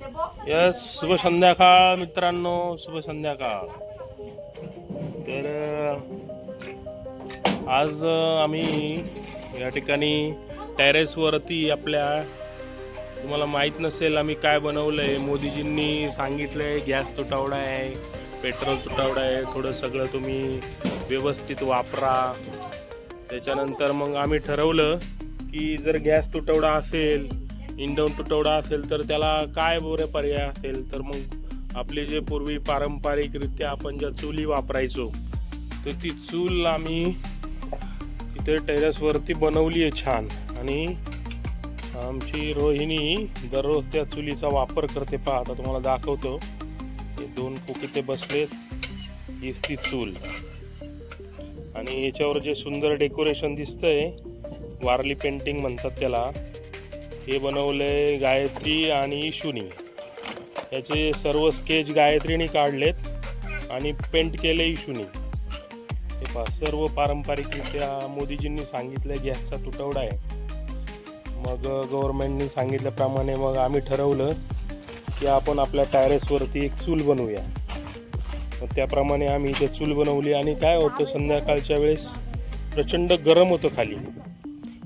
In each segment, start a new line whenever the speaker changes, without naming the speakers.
Yes, शुभ संध्याकाळ मित्रांनो, शुभ संध्याकाळ. तर आज आम्ही या ठिकाणी टेरेसवरती आपल्या, तुम्हाला माहीत नसेल आम्ही काय बनवलंय. मोदीजींनी सांगितलंय गॅस तुटवडा आहे, पेट्रोल तुटवडा आहे, थोडं सगळं तुम्ही व्यवस्थित वापरा. त्याच्यानंतर मग आम्ही ठरवलं की जर गॅस तुटवडा असेल, इंधन तुटवडा असेल तर त्याला काय बरे पर्याय असेल. तर मग आपले जे पूर्वी पारंपरिकरित्या आपण ज्या चुली वापरायचो, तर ती चूल आम्ही इथे टेरेसवरती बनवली आहे छान. आणि आमची रोहिणी दररोज त्या चुलीचा वापर करते. पहा, आता तुम्हाला दाखवतो. हे दोन कुक इथे बसलेत, हीच ती चूल. आणि याच्यावर जे सुंदर डेकोरेशन दिसतंय, वारली पेंटिंग म्हणतात त्याला, हे बनवलंय गायत्री आणि ईशूनी. याचे सर्व स्केच गायत्रीने काढलेत आणि पेंट केले ईशूनी. हे पहा, सर्व पारंपरिकरित्या मोदीजींनी सांगितलं गॅसचा तुटवडा आहे. मग गव्हर्नमेंटनी सांगितल्याप्रमाणे मग आम्ही ठरवलं की आपण आपल्या टेरेसवरती एक चूल बनवूया. मग त्याप्रमाणे आम्ही इथे चूल बनवली. आणि काय होतं, संध्याकाळच्या वेळेस प्रचंड गरम होतं खाली.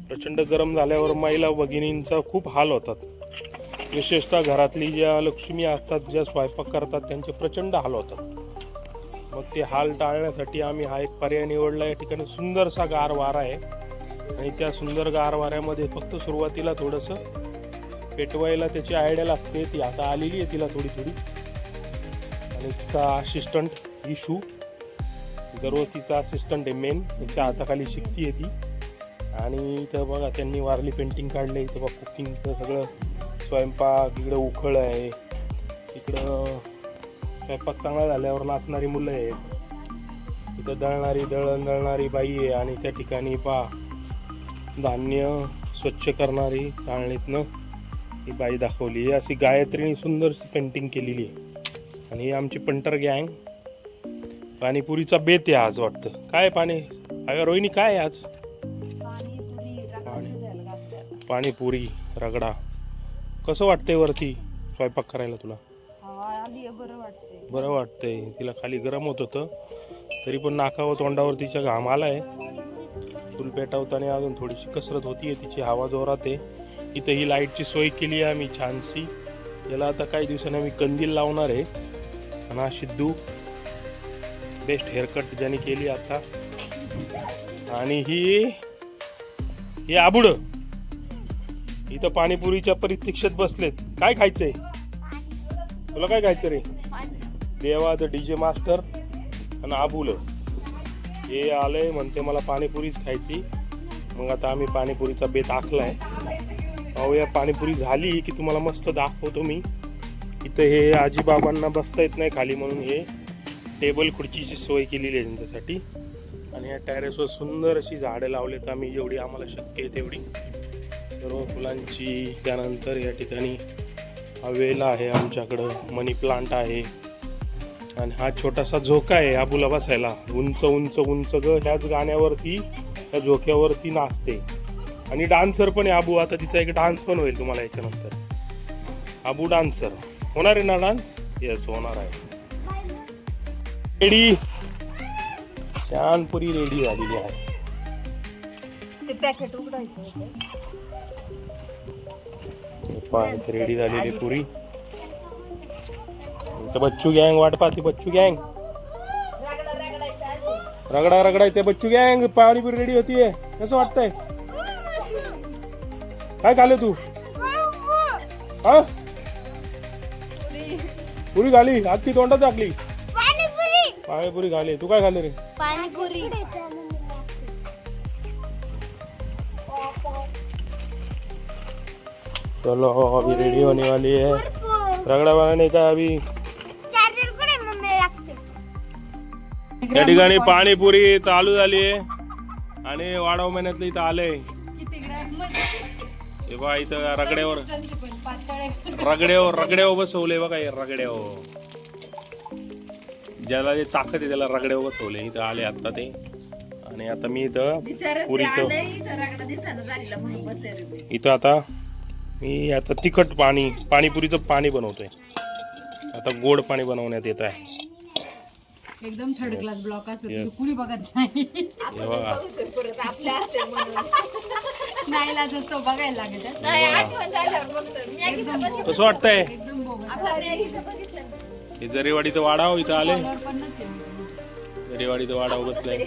प्रचंड गरम झाल्यावर महिला भगिनींचा खूप हाल होतात. विशेषतः घरातली ज्या लक्ष्मी असतात, ज्या स्वयंपाक करतात, त्यांचे प्रचंड हाल होतात. मग ते हाल टाळण्यासाठी आम्ही हा एक पर्याय निवडला. या ठिकाणी सुंदरसा गार वारा आहे आणि त्या सुंदर गार वाऱ्यामध्ये फक्त सुरुवातीला थोडंसं पेटवायला त्याची आयडिया लागते. ती आता आलेली आहे तिला थोडी थोडी. आणि तिचा असिस्टंट इशू, दररोज तिचा असिस्टंट आहे मेन, तिच्या हाताखाली शिकती आहे ती. आणि इथं बघा त्यांनी वारली पेंटिंग काढले. इथं बघा कुकिंगचं सगळं स्वयंपाक, इकडं उखळ आहे, इकडं स्वयंपाक चांगला झाल्यावर नाचणारी मुलं आहेत, इथं दळण दळणारी बाई आहे. आणि त्या ठिकाणी धान्य स्वच्छ करणारी चाळणीतनं ही बाई दाखवली आहे. अशी गायत्रीने सुंदरशी पेंटिंग केलेली आहे. आणि ही आमची पंटर गँग. पाणीपुरीचा बेत आहे आज वाटतं. काय अगं रोहिणी, काय आहे आज? पाणीपुरी रगडा. कसं वाटतंय वरती स्वयंपाक करायला तुला? बरं वाटतंय. तिला खाली गरम होत होतं, तरी पण नाकावर तोंडावर तिच्या घाम आलाय. चूल पेटवताना अजून थोडीशी कसरत होतीये तिची, हवा जोरात आहे. इथं ही लाईटची सोय केली आहे आम्ही छानशी. याला आता काही दिवसांनी आम्ही कंदील लावणार आहे. आणि हा सिद्धू बेस्ट हेअरकट ज्याने केली आता. आणि ही आबुड इथं पाणीपुरीच्या प्रतीक्षेत बसलेत. काय खायचंय तुला? काय खायचं रे? देवाचं डीजे मास्टर आणि आबुल हे आलंय, म्हणते मला पाणीपुरीच खायची. मग आता आम्ही पाणीपुरीचा बेत आखलाय. पाहूया, पाणीपुरी झाली की तुम्हाला मस्त दाखवतो मी. इथं हे आजीबाबांना बसता येत नाही खाली, म्हणून हे टेबल खुर्चीची सोय केलेली आहे त्यांच्यासाठी. आणि या टेरेसवर सुंदर अशी झाडं लावलेत आम्ही, जेवढी आम्हाला शक्य आहे तेवढी, सर्व फुलांची. त्यानंतर या ठिकाणी वेल आहे आमच्याकडं, मनी प्लांट आहे. आणि हा छोटासा झोका आहे आबूला बसायला. उंच उंच उंच ह्याच गाण्यावरती, ह्या झोक्यावरती नाचते. आणि डान्सर पण आहे आबू. आता तिचा एक डान्स पण होईल तुम्हाला याच्यानंतर. आबू डान्सर होणार आहे ना डान्स? येस, होणार आहे. रेडी, छान पुरी रेडी झालेली आहे.
ते पॅकेट उघडायचं.
रेडी झालेली पुरी. बच्चू गँग वाट पाहते. बच्चू गँग रगडायचं. बच्चू गँग पाणीपुरी रेडी होतीये. कसं वाटतंय? काय खाल्लं तू? हा, पुरी खाली, आजची तोंडात टाकली. पाणीपुरी खाली. तू काय खाल्लं रे?
पाणीपुरी.
चलो अभी रेडी होने वाली है. रगड़ा बनाने का अभी. या ठिकाणी पाणीपुरी चालू झाली आहे. आणि वाढव महिन्यातलं इथं आलंय. हे बघा, इथं रगड्यावर बसवले बघा. हे रगड्यावर, ज्याला जे ताकद आहे त्याला रगड्यावर बसवले. इथं आले आता ते. आणि आता मी इथं पुरीचं, इथं आता मी आता तिखट पाणीपुरीचं पाणी बनवतोय. आता गोड पाणी बनवण्यात येत आहे.
एकदम थर्ड क्लास ब्लॉक असतो
Yes.
कुणी बघत नाही.
हे बघा.
परत आपल्या असते म्हणून.
नाही लाजत तो बघायला लागेल हा.
नाही, आठवण झाल्यावर बघतो. मॅगीचं बघितलं.
कसं वाटतंय?
एकदम बोगस.
आपलं मॅगीचं बघितलं.
हे जरीवाडीचं वाडाव इथं आले.
कलर पण नसते म्हणजे.
जरीवाडीचं वाडाव बसलाय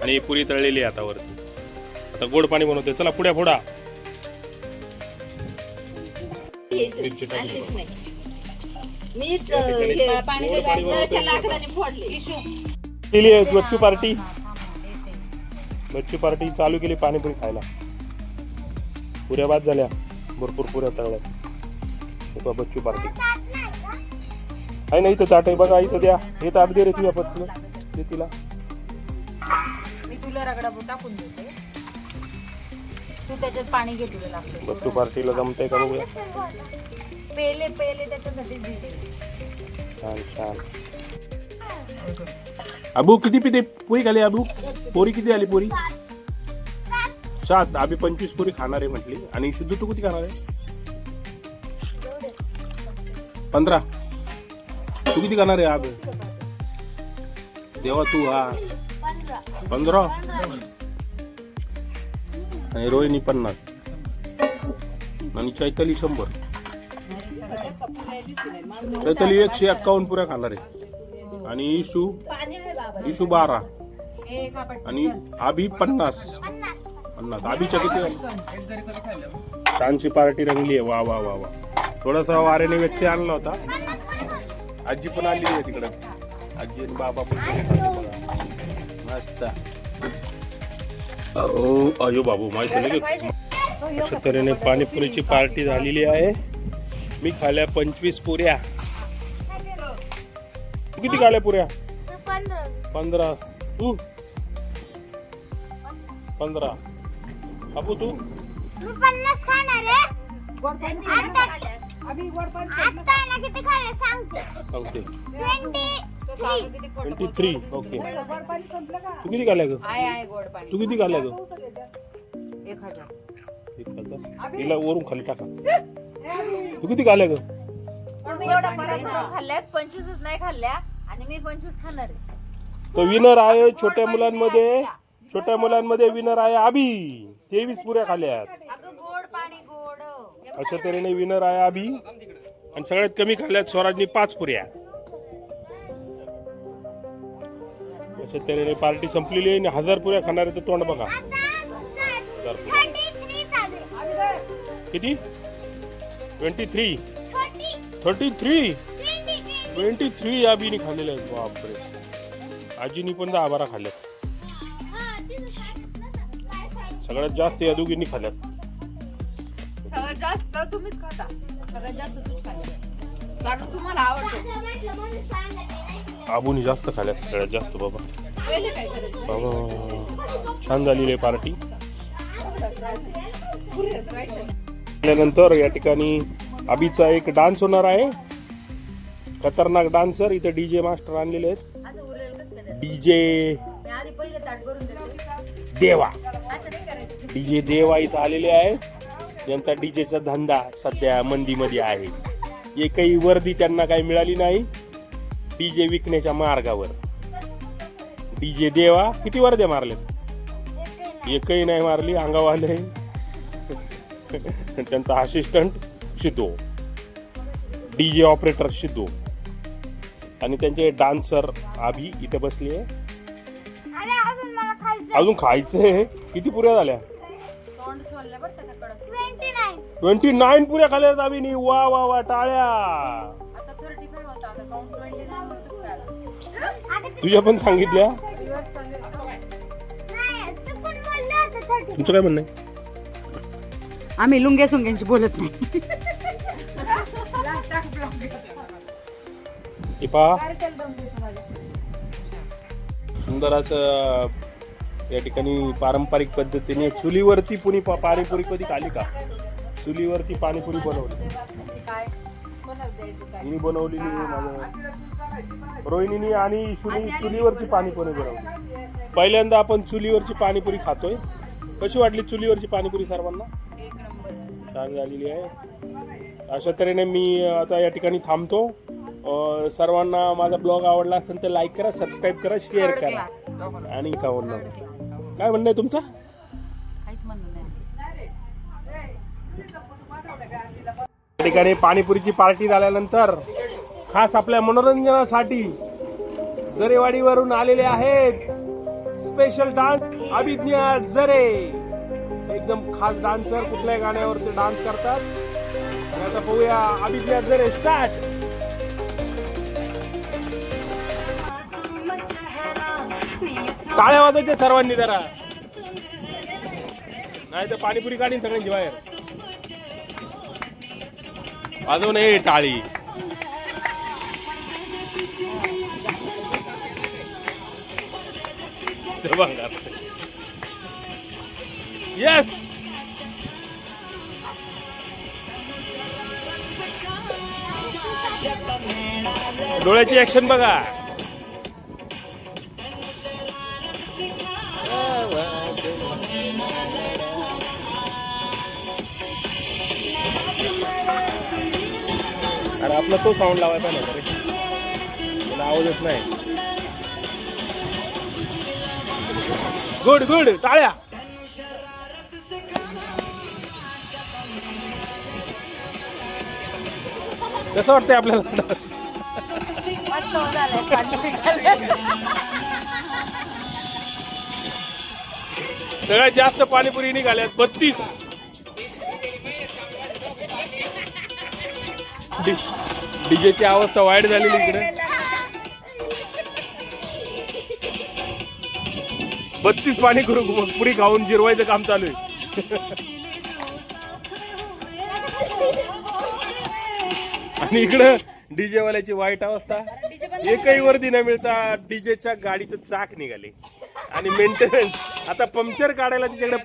आणि ही पुरी तळलेली आहे आता वरती. आता गोड पाणी बनवतोय. चला पुढ्या फोडा. मिरची टाकली.
आणलीच नाही. मीच
या ठिकाणी
हे
पाणी
गोड पाणी
जळच्या
बनवतोय.
लाकडाने फोडली.
केली आहे बच्चू पार्टी.
हा, थांबा, येते.
बच्चू पार्टी चालू केली पाणीपुरी खायला. पुऱ्या बाद झाल्या. भरपूर पुऱ्या तळल्या. हे पहा बच्चू पार्टी आहे ना. इथं ताट आहे बघा. इथं द्या. हे ताट दे रे तुझ्या पत्नी दे तिला.
मी तुला रगडा टाकून देते. तू त्याच्यात पाणी घे तुला लागतं.
बच्चू पार्टीला जमतंय का बघूया.
पेले त्याच्यासाठी दिले.
छान छान. अबू किती पिते पुरी खाली अबू? पोरी किती आली पोरी? 7. आम्ही 25 पुरी खाणार आहे म्हटली. आणि शुद्ध तू किती खाणार आहे? 15. तू किती खाणार आहे आबू? देवा तू हा 15 आणि रोहिणी 50 आणि चैताली 100. चैताली 151 पुऱ्या खाणार आहे. आणि इशू 12
एक आपण
आणि आभी 50. आभीच्या किती झाली? छानशी पार्टी रंगली आहे. वा वा वा वा. थोडासा वाऱ्याने व्यक्ती आणला होता. आजी पण आली आहे तिकडं. आजी आणि बाबा पण मस्त. अयो बाबू माहिती नाही की अशा तऱ्हेने पाणीपुरीची पार्टी झालेली आहे. मी खाल्ल्या 25 पुऱ्या. तू किती खाल्ल्या पुऱ्या? 15. तू 15. अबू तू? सांगते 23. ओके. तू किती खाल्ल्या ग?
आहे गोड पाणी.
तू किती खाल्ल्या ग?
1000.
1000. तिला वरून खाली टाका. तू किती खाल्ल्या ग?
तुम्ही एवढा परत खाल्ल्यात 25च नाही खाल्ल्या आणि मी 25 खाणार आहे.
तो विनर आहे. छोट्या मुलांमध्ये विनर आहे आभी. 23 पुऱ्या खाल्ल्यात.
अगं गोड पाणी गोड.
अशा तऱ्हेने विनर आहे आभी. आणि सगळ्यात कमी खाल्ल्यात स्वराजनी 5 पुऱ्या. अशा तऱ्हेने पार्टी संपलेली आहे. आणि 1000 पुऱ्या खाणार आहे तर तोंड बघा. 1000 पुऱ्या. किती? 23. 23 आबीने खाल्लेले आहेत. बापरे. आजीनी पण 10-12 खाल्ल्यात. सगळ्यात जास्त या दोघींनी खाल्ल्यात.
सगळ्यात जास्त तुम्हीच खाता.
सगळ्यात जास्त तूच खाल्लं.
कारण तुम्हाला आवडतं.
आबूनी जास्त खाल्ल्यात सगळ्यात जास्त बाबा.
पहिले काय करायचं?
बाबा छान झालेली आहे पार्टी. त्यानंतर या ठिकाणी आबीचा एक डान्स होणार आहे. खतरनाक डान्सर. इथे डीजे मास्टर आणलेले आहेत.
असं उरलेलं कसं करायचं?
डीजे
मी आधी पहिले ताट करून देते.
देवा.
असं नाही करायचं.
डीजे देवा इथं आलेले आहे. ज्यांचा डीजेचा धंदा सध्या मंदीमध्ये आहे. एकही वर्दी त्यांना काही मिळाली नाही. डीजे विकण्याच्या मार्गावर. डीजे देवा किती वर्द्या मारलेत? एकही नाही मारली. अंगावाले त्यांचा assistant Sidhu, DJ operator Sidhu आणि त्यांचे डान्सर आभी इथे बसली आहे. अजून खायचंय. किती पुऱ्या झाल्या?
तोंड सोललं बरं का कडक.
29 पुऱ्या खाल्ल्यात आबीनी. वा वा वा टाळ्या.
आता 35 होता. आता काउंट 29 होतं काय?
तुझ्या पण सांगितल्या.
रिव्हर्स चालू.
तुमचं काय म्हणणं आहे?
आम्ही लुंग्या सुंग्यांची बोलत नाही.
हे पहा सुंदर असं या ठिकाणी पारंपरिक पद्धतीने चुलीवरती पुरी पाणीपुरी कधी खाली का? चुलीवरती पाणीपुरी बनवली.
काय
मी बनवलेली माझ्या रोहिणीनी आणि इशूनी चुलीवरची पाणीपुरी बनवली. पहिल्यांदा आपण चुलीवरची पाणीपुरी खातोय. कशी वाटली चुलीवरची पाणीपुरी सर्वांना?
एक नंबर.
छान झालेली आहे. अशा तऱ्हेने मी आता या ठिकाणी थांबतो. सर्वांना माझा ब्लॉग आवडला असेल तर लाईक करा, सबस्क्राईब करा, शेअर करा आणि काय म्हणणं आहे तुमचं?
काहीच म्हणणं नाही.
या ठिकाणी पाणीपुरीची पार्टी झाल्यानंतर खास आपल्या मनोरंजनासाठी जरेवाडीवरून आलेले आहेत स्पेशल डान्स अभिज्ञा जरे. एकदम खास डान्सर, कुठल्याही गाण्यावर ते डान्स करतात. आता पाहूया अभिज्ञा जरे स्टार्ट. टाळ्या वाजवायच्या सर्वांनी जरा, नाही तर पाणीपुरी काढीन सगळ्यांची बाहेर. वाजव नाही टाळी. येस, डोळ्याची ऍक्शन बघा. अरे आपला तो साऊंड लावायचा ना रे, मला आवाज येत नाही. गुड गुड, टाळ्या. कसं वाटतंय आपल्याला?
मस्त झालंय पाणीपुरी खाल्ल्याचं.
सगळ्यात जास्त पाणीपुरी निघाल्यात 32. डीजेची अवस्था वाईट झालेली इकडे. 32 पाणीपुरी खाऊन जिरवायचं काम चालू आहे. आणि इकडं डीजे वाल्याची वाईट अवस्था. एकही वर्दी न मिळता डीजेच्या गाडीचं चाक निघाले आणि मेंटेनन्स. आता पंक्चर काढायला तिच्याकडे